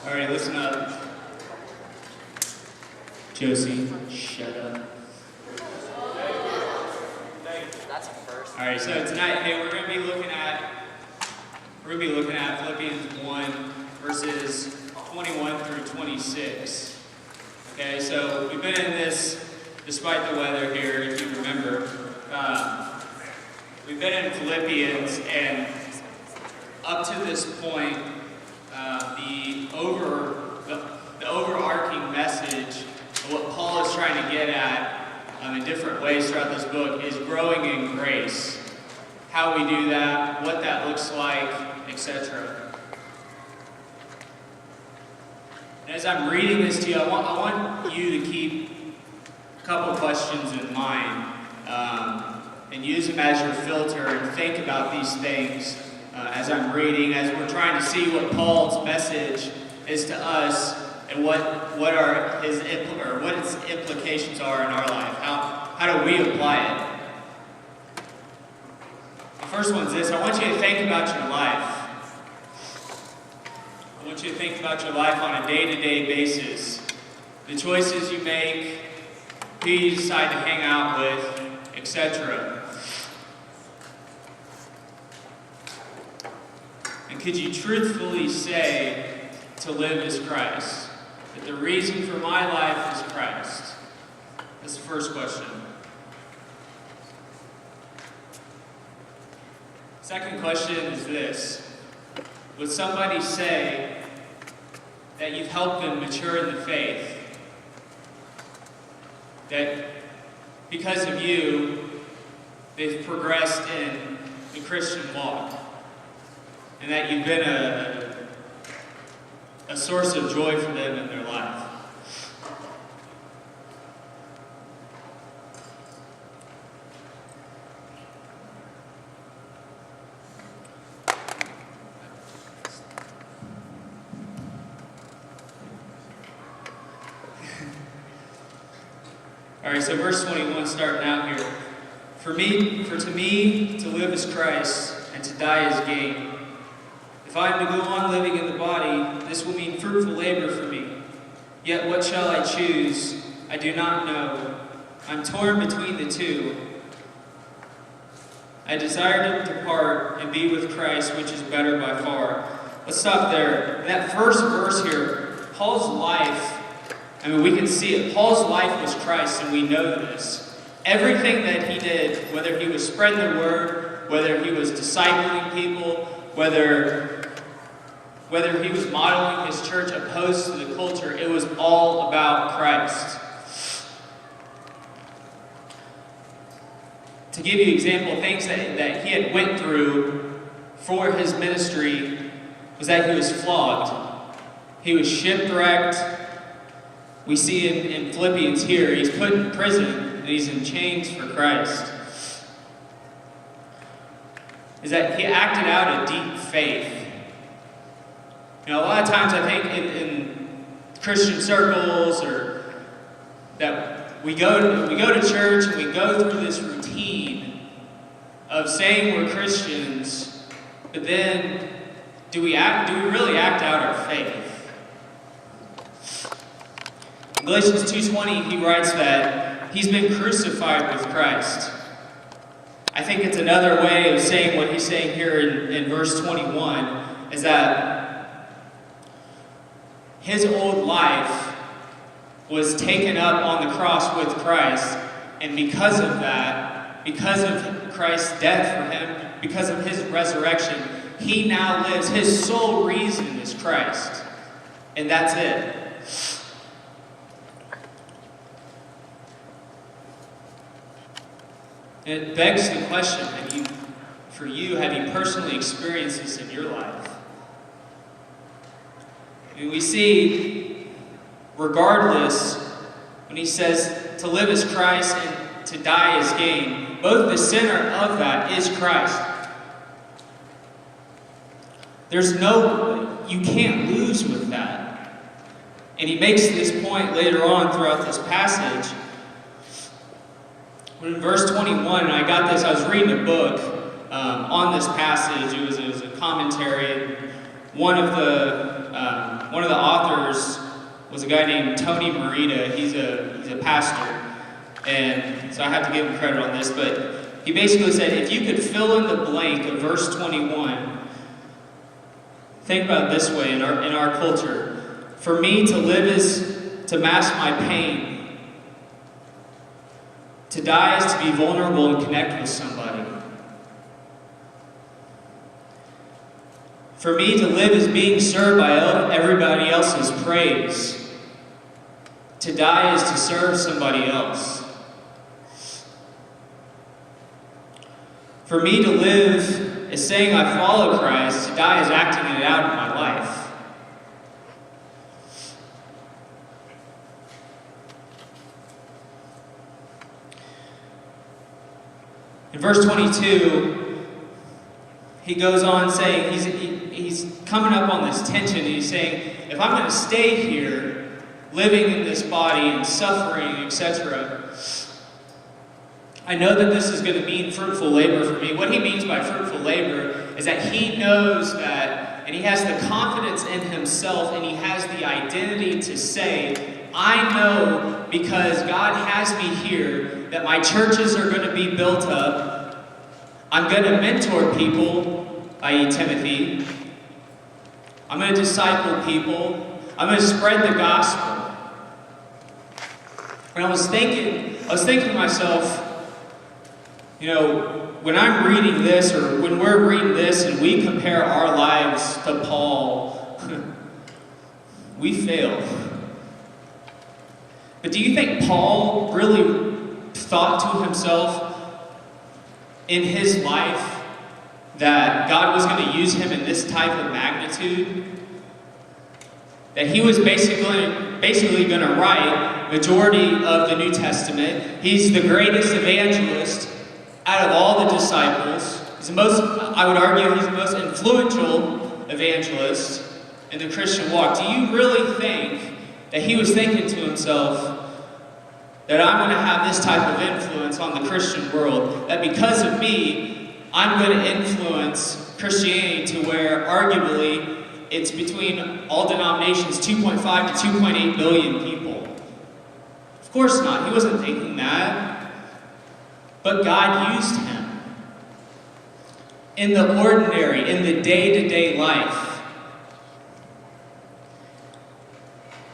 Alright, listen up. Josie, shut up. That's a first. Alright, so tonight, hey, we're gonna be looking at Philippians 1, verses 21 through 26. Okay, so we've been in this, despite the weather here, if you remember. We've been in Philippians, and up to this point, the overarching message of what Paul is trying to get at in different ways throughout this book is growing in grace. How we do that, what that looks like, etc. And as I'm reading this to you, I want you to keep a couple questions in mind and use them as your filter and think about these things as I'm reading, as we're trying to see what Paul's message is to us and what its implications are in our life. How do we apply it? The first one is this: I want you to think about your life. I want you to think about your life on a day-to-day basis. The choices you make, who you decide to hang out with, etc. And could you truthfully say to live is Christ? That the reason for my life is Christ? That's the first question. Second question is this: would somebody say that you've helped them mature in the faith? That because of you, they've progressed in the Christian walk? And that you've been a source of joy for them in their life? Alright, so verse 21, starting out here. For to me, to live is Christ, and to die is gain. If I am to go on living in the body, this will mean fruitful labor for me. Yet what shall I choose? I do not know. I'm torn between the two. I desire to depart and be with Christ, which is better by far. Let's stop there. In that first verse here, Paul's life, we can see it. Paul's life was Christ, and we know this. Everything that he did, whether he was spreading the word, whether he was discipling people, whether he was modeling his church opposed to the culture, it was all about Christ. To give you an example, things that he had went through for his ministry was that he was flogged. He was shipwrecked. We see in Philippians here, he's put in prison and he's in chains for Christ. Is that he acted out a deep faith. You know, a lot of times I think in Christian circles, or that we go to church and we go through this routine of saying we're Christians, but then do we really act out our faith? In Galatians 2:20, he writes that he's been crucified with Christ. I think it's another way of saying what he's saying here in verse 21, is that his old life was taken up on the cross with Christ, and because of that, because of Christ's death for him, because of his resurrection, he now lives. His sole reason is Christ, and that's it. And it begs the question, have you personally experienced this in your life? We see, regardless, when he says to live is Christ and to die is gain, both the center of that is Christ. You can't lose with that. And he makes this point later on throughout this passage. When in verse 21, and I was reading a book on this passage. It was a commentary. One of the one of the authors was a guy named Tony Merida. He's a pastor, and so I have to give him credit on this. But he basically said, if you could fill in the blank of verse 21, think about it this way in our culture: for me to live is to mask my pain. To die is to be vulnerable and connect with somebody. For me to live is being served by everybody else's praise. To die is to serve somebody else. For me to live is saying I follow Christ. To die is acting it out in my life. In verse 22, he goes on saying, he's coming up on this tension, and he's saying, if I'm going to stay here, living in this body and suffering, etc., I know that this is going to mean fruitful labor for me. What he means by fruitful labor is that he knows that, and he has the confidence in himself, and he has the identity to say, I know because God has me here that my churches are going to be built up. I'm going to mentor people, i.e. Timothy. I'm going to disciple people. I'm going to spread the gospel. And I was thinking to myself, you know, when I'm reading this, or when we're reading this and we compare our lives to Paul, we fail. But do you think Paul really thought to himself in his life that God was going to use him in this type of magnitude? That he was basically going to write majority of the New Testament. He's the greatest evangelist out of all the disciples. He's the most, I would argue, he's the most influential evangelist in the Christian walk. Do you really think that he was thinking to himself that I'm going to have this type of influence on the Christian world, that because of me, I'm going to influence Christianity to where arguably it's between all denominations 2.5 to 2.8 billion people? Of course not. He wasn't thinking that. But God used him in the ordinary, in the day-to-day life.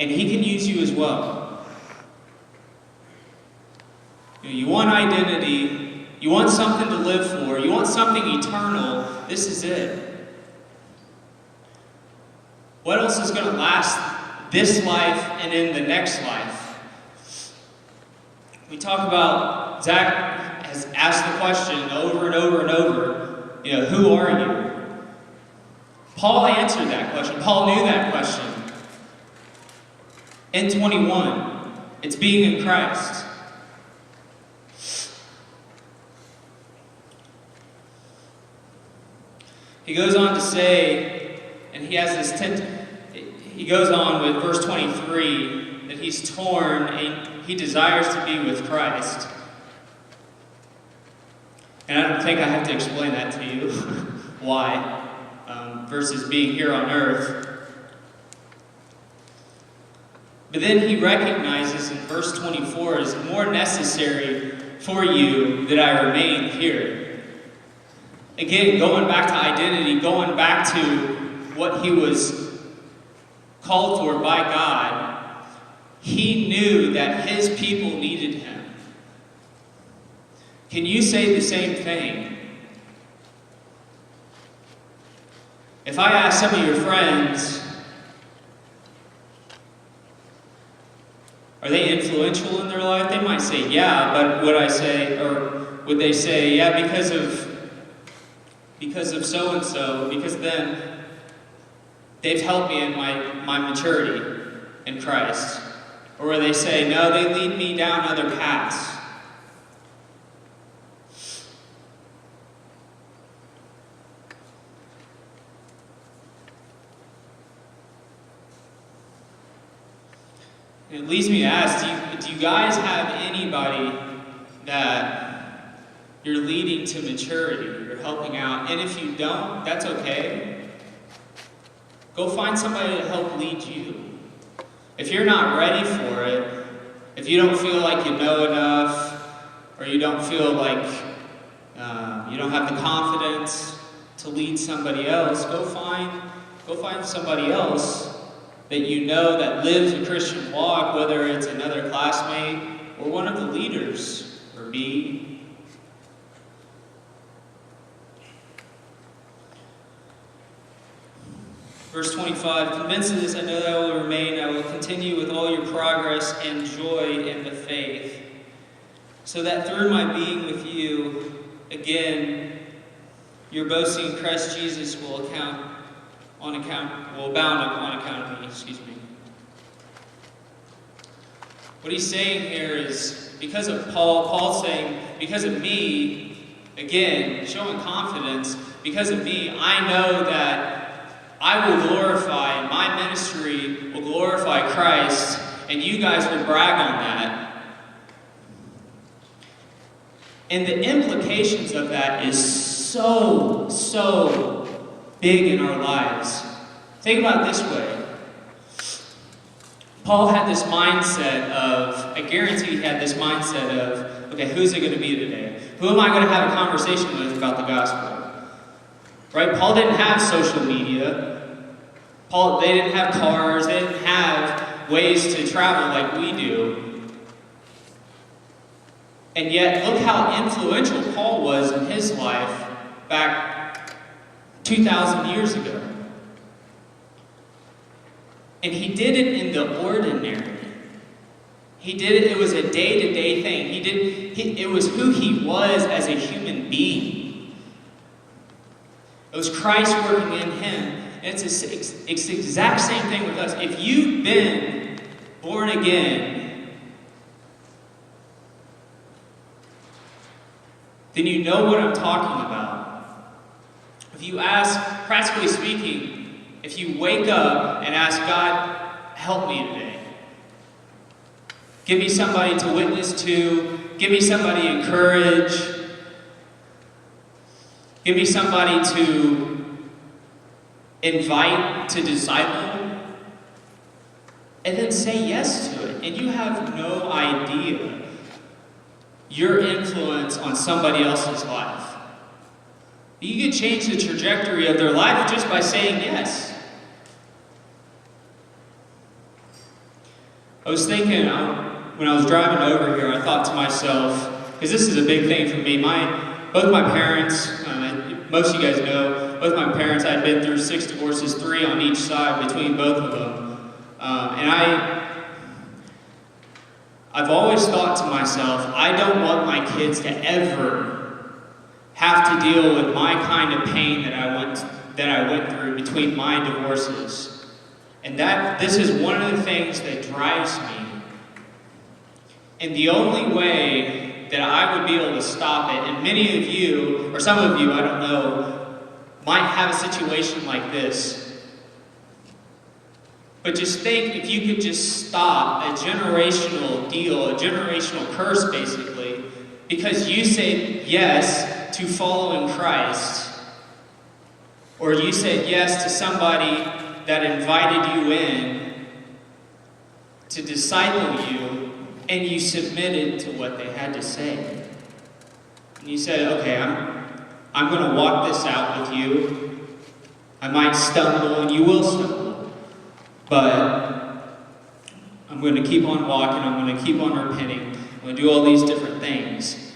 And he can use you as well. You want identity, you want something to live for, you want something eternal, this is it. What else is going to last this life and in the next life? We talk about, Zach has asked the question over and over and over, you know, who are you? Paul answered that question. Paul knew that question. In 21, it's being in Christ. He goes on to say, and he has this he goes on with verse 23, that he's torn and he desires to be with Christ. And I don't think I have to explain that to you, why, versus being here on earth. But then he recognizes in verse 24, it's more necessary for you that I remain here. Again, going back to identity, going back to what he was called for by God, he knew that his people needed him. Can you say the same thing? If I ask some of your friends, are they influential in their life? They might say, yeah, but would they say, yeah, because of so-and-so, because then they've helped me in my maturity in Christ? Or will they say, no, they lead me down other paths? It leads me to ask, do you guys have anybody that you're leading to maturity, you're helping out? And if you don't, that's okay. Go find somebody to help lead you. If you're not ready for it, if you don't feel like you know enough, or you don't feel like you don't have the confidence to lead somebody else, go find somebody else that you know that lives a Christian walk, whether it's another classmate or one of the leaders, or me. Verse 25, convinced of this, I know that I will remain, I will continue with all your progress and joy in the faith, so that through my being with you, again, your boasting in Christ Jesus will abound on account of me. What he's saying here is, because of Paul's saying, because of me, again, showing confidence, because of me, I know that I will glorify, and my ministry will glorify Christ, and you guys will brag on that. And the implications of that is so big in our lives. Think about it this way. Paul had this mindset of, I guarantee he had this mindset of, okay, who's it going to be today? Who am I going to have a conversation with about the gospel? Right? Paul didn't have social media. They didn't have cars. They didn't have ways to travel like we do. And yet, look how influential Paul was in his life back 2,000 years ago. And he did it in the ordinary. He did it, it was a day-to-day thing. It was who he was as a human being. It was Christ working in him. And it's the exact same thing with us. If you've been born again, then you know what I'm talking about. If you ask, practically speaking, if you wake up and ask God, help me today. Give me somebody to witness to. Give me somebody to encourage. Give me somebody to invite, to disciple. And then say yes to it. And you have no idea your influence on somebody else's life. You can change the trajectory of their life just by saying yes. I was thinking, when I was driving over here, I thought to myself, because this is a big thing for me, both my parents, most of you guys know, both my parents, I'd been through 6 divorces, 3 on each side between both of them. And I've always thought to myself, I don't want my kids to ever have to deal with my kind of pain that I went through between my divorces. And this is one of the things that drives me. And the only way that I would be able to stop it, and many of you, or some of you, I don't know, might have a situation like this. But just think if you could just stop a generational deal, a generational curse basically, because you said yes to following Christ, or you said yes to somebody that invited you in to disciple you, and you submitted to what they had to say. And you said, okay, I'm going to walk this out with you. I might stumble, and you will stumble. But I'm going to keep on walking. I'm going to keep on repenting. I'm going to do all these different things.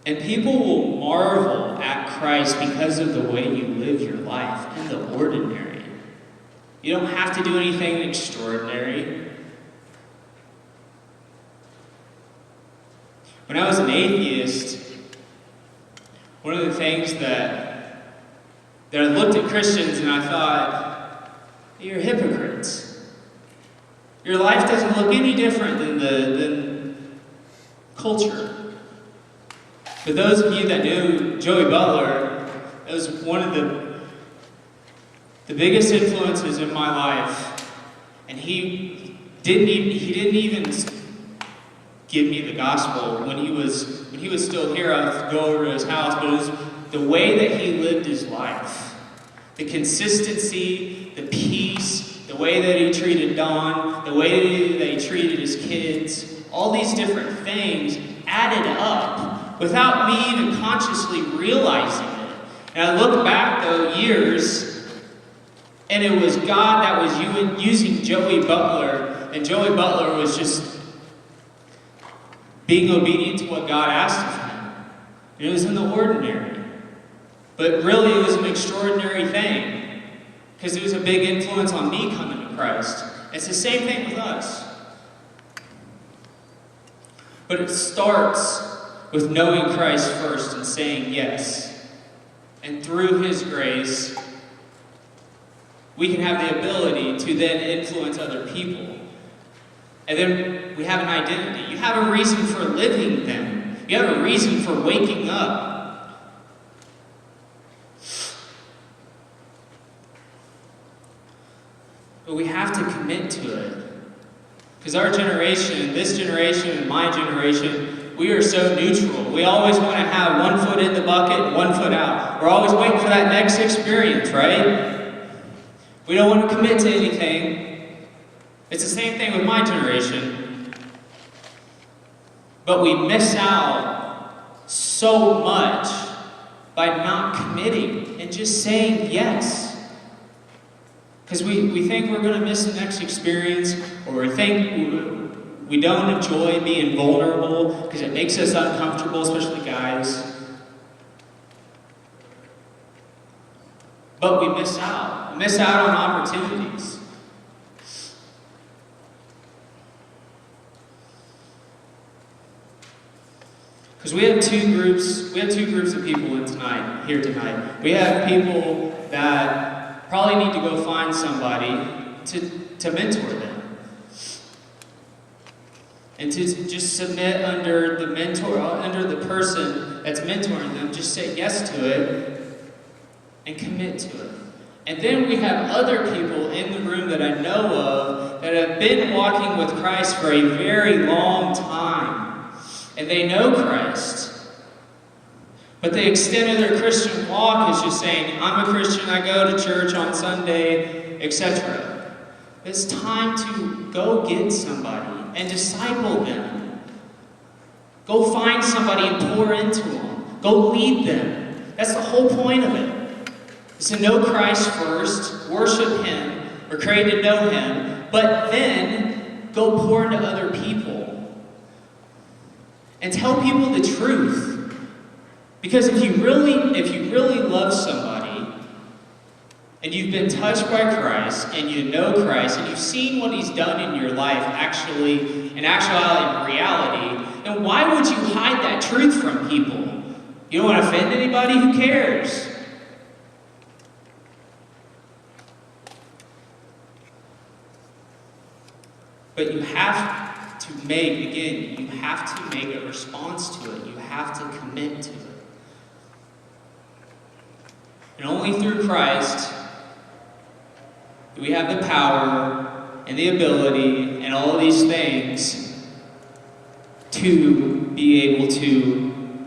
And people will marvel at Christ because of the way you live your life in the ordinary. You don't have to do anything extraordinary. When I was an atheist, one of the things that I looked at Christians and I thought, you're hypocrites. Your life doesn't look any different than culture. For those of you that knew Joey Butler, it was one of the biggest influences in my life. And he didn't even give me the gospel when he was still here. I would go over to his house, but it was the way that he lived his life. The consistency, the peace, the way that he treated Don, the way that he treated his kids, all these different things added up without me even consciously realizing it. And I look back, though, years, and it was God that was using Joey Butler, and Joey Butler was just being obedient to what God asked of him. And it was in the ordinary. But really, it was an extraordinary thing, because it was a big influence on me coming to Christ. It's the same thing with us. But it starts with knowing Christ first and saying yes. And through His grace, we can have the ability to then influence other people. And then we have an identity. You have a reason for living then. You have a reason for waking up. But we have to commit to it. Because our generation, this generation and my generation, we are so neutral. We always want to have one foot in the bucket and one foot out. We're always waiting for that next experience, right? We don't want to commit to anything. It's the same thing with my generation. But we miss out so much by not committing and just saying yes. Because we think we're going to miss the next experience, or we think we don't enjoy being vulnerable because it makes us uncomfortable, especially guys. But we miss out. We miss out on opportunities. Because we have two groups of people here tonight. We have people that probably need to go find somebody to mentor them. And to just submit under the mentor, under the person that's mentoring them, just say yes to it and commit to it. And then we have other people in the room that I know of that have been walking with Christ for a very long time. And they know Christ. But the extent of their Christian walk is just saying, I'm a Christian, I go to church on Sunday, etc. It's time to go get somebody and disciple them. Go find somebody and pour into them. Go lead them. That's the whole point of it. It's to know Christ first, worship Him, we're created to know Him, but then go pour into other people. And tell people the truth. Because if you really love somebody, and you've been touched by Christ, and you know Christ, and you've seen what He's done in your life, in reality, then why would you hide that truth from people? You don't want to offend anybody? Who cares? But you have to make a response to it. You have to commit to it. And only through Christ do we have the power and the ability and all of these things to be able to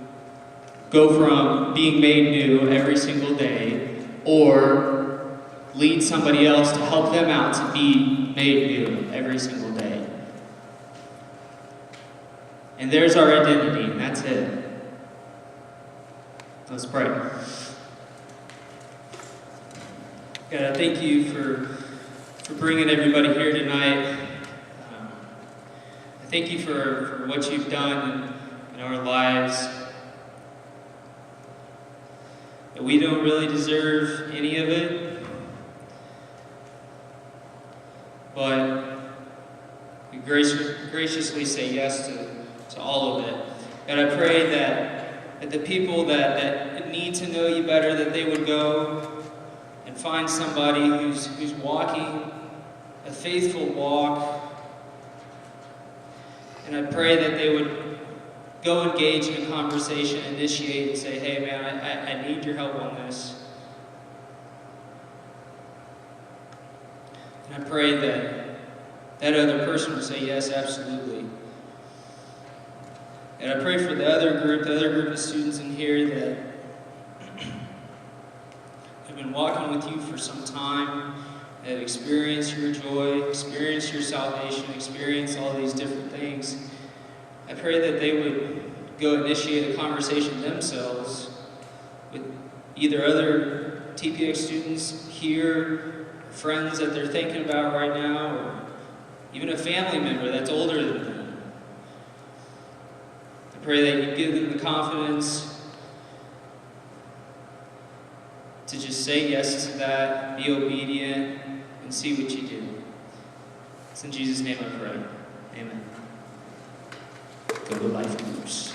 go from being made new every single day, or lead somebody else to help them out to be made new every single day. And there's our identity, and that's it. Let's pray. God, I thank you for bringing everybody here tonight. I thank you for what you've done in our lives. That we don't really deserve any of it, but we graciously say yes to all of it. And I pray that the people that need to know you better, that they would go and find somebody who's walking a faithful walk. And I pray that they would go engage in a conversation, initiate, and say, hey man, I need your help on this. And I pray that other person would say, yes, absolutely. And I pray for the other group of students in here that have been walking with you for some time, that have experienced your joy, experienced your salvation, experienced all these different things. I pray that they would go initiate a conversation themselves with either other TPX students here, friends that they're thinking about right now, or even a family member that's older than them. I pray that you give them the confidence to just say yes to that, be obedient, and see what you do. It's in Jesus' name I pray. Amen. Go to Life Groups.